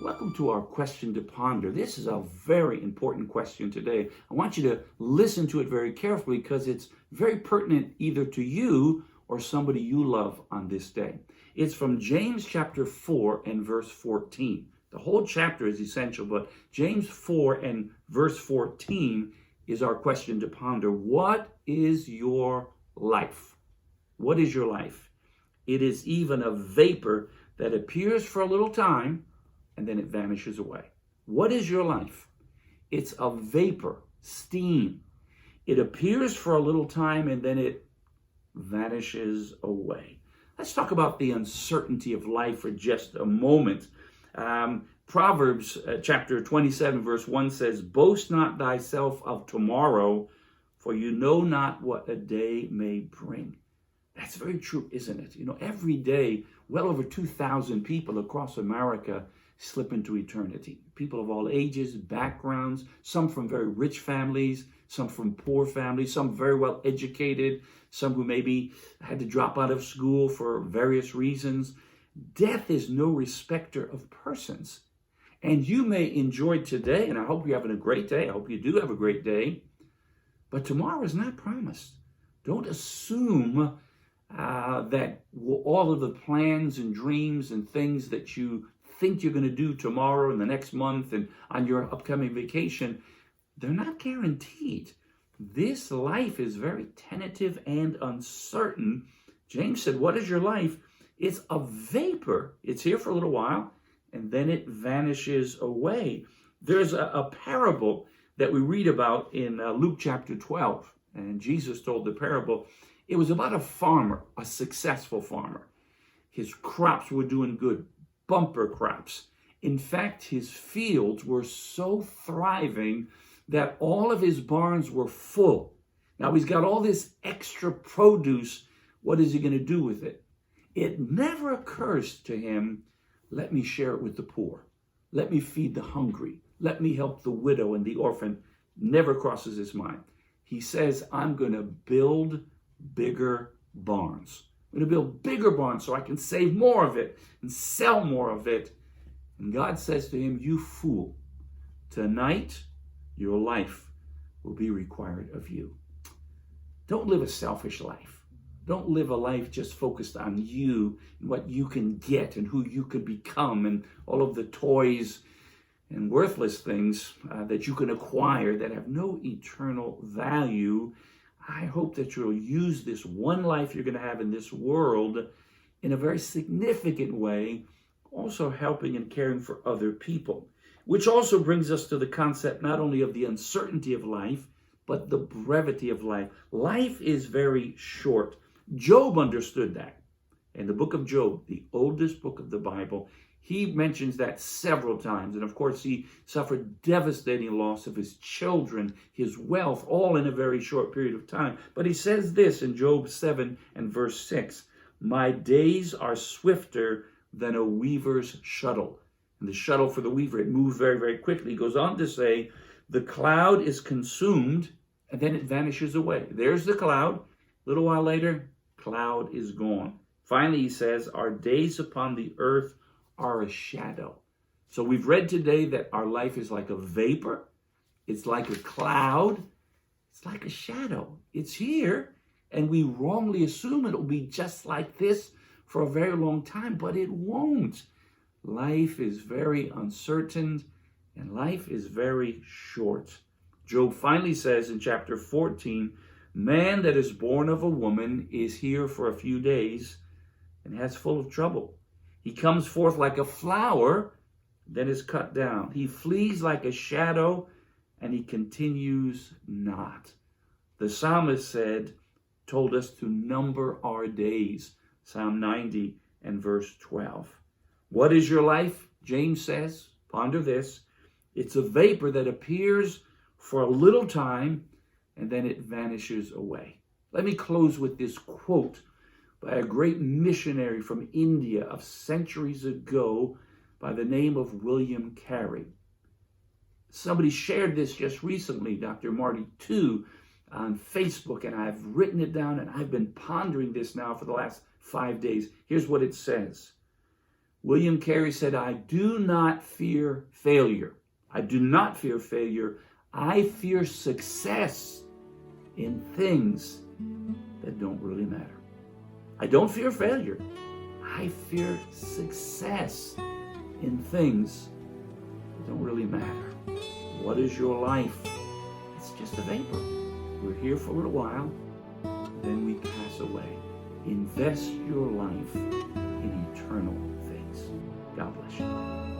Welcome to our question to ponder. This is a very important question today. I want you to listen to it very carefully because it's very pertinent either to you or somebody you love on this day. It's from James chapter 4 and verse 14. The whole chapter is essential, but James 4 and verse 14 is our question to ponder. What is your life? What is your life? It is even a vapor that appears for a little time and then it vanishes away. What is your life? It's a vapor, steam. It appears for a little time and then it vanishes away. Let's talk about the uncertainty of life for just a moment. Proverbs chapter 27 verse 1 says, "Boast not thyself of tomorrow, for you know not what a day may bring." That's very true, isn't it? Every day, well over 2,000 people across America slip into eternity. People of all ages, backgrounds, some from very rich families, some from poor families, some very well educated, some who maybe had to drop out of school for various reasons. Death is no respecter of persons. And you may enjoy today, and I hope you're having a great day. I hope you do have a great day. But tomorrow is not promised. Don't assume that all of the plans and dreams and things that you think you're going to do tomorrow and the next month and on your upcoming vacation, they're not guaranteed. This life is very tentative and uncertain. James said, what is your life? It's a vapor. It's here for a little while and then it vanishes away. There's a parable that we read about in Luke chapter 12, and Jesus told the parable. It was about a farmer, a successful farmer. His crops were doing good, bumper crops. In fact, his fields were so thriving that all of his barns were full. Now he's got all this extra produce. What is he going to do with it? It never occurs to him, let me share it with the poor. Let me feed the hungry. Let me help the widow and the orphan. Never crosses his mind. He says, I'm going to build bigger barns. I'm going to build bigger barns so I can save more of it and sell more of it. And God says to him, you fool, tonight your life will be required of you. Don't live a selfish life. Don't live a life just focused on you and what you can get and who you could become and all of the toys and worthless things that you can acquire that have no eternal value. I hope that you'll use this one life you're going to have in this world in a very significant way, also helping and caring for other people, which also brings us to the concept not only of the uncertainty of life, but the brevity of life. Life is very short. Job understood that. In the book of Job, the oldest book of the Bible, he mentions that several times. And of course, he suffered devastating loss of his children, his wealth, all in a very short period of time. But he says this in Job 7 and verse 6, my days are swifter than a weaver's shuttle. And the shuttle for the weaver, it moves very, very quickly. He goes on to say, the cloud is consumed and then it vanishes away. There's the cloud. A little while later, cloud is gone. Finally, he says, our days upon the earth are a shadow. So we've read today that our life is like a vapor. It's like a cloud. It's like a shadow. It's here, and we wrongly assume it will be just like this for a very long time, but it won't. Life is very uncertain, and life is very short. Job finally says in chapter 14, man that is born of a woman is here for a few days and has full of trouble. He comes forth like a flower, then is cut down. He flees like a shadow, and he continues not. The psalmist told us to number our days. Psalm 90 and verse 12. What is your life? James says, ponder this. It's a vapor that appears for a little time, and then it vanishes away. Let me close with this quote by a great missionary from India of centuries ago by the name of William Carey. Somebody shared this just recently, Dr. Marty, too, on Facebook, and I've written it down, and I've been pondering this now for the last 5 days. Here's what it says. William Carey said, I do not fear failure. I do not fear failure. I fear success in things that don't really matter. I don't fear failure. I fear success in things that don't really matter. What is your life? It's just a vapor. We're here for a little while, then we pass away. Invest your life in eternal things. God bless you.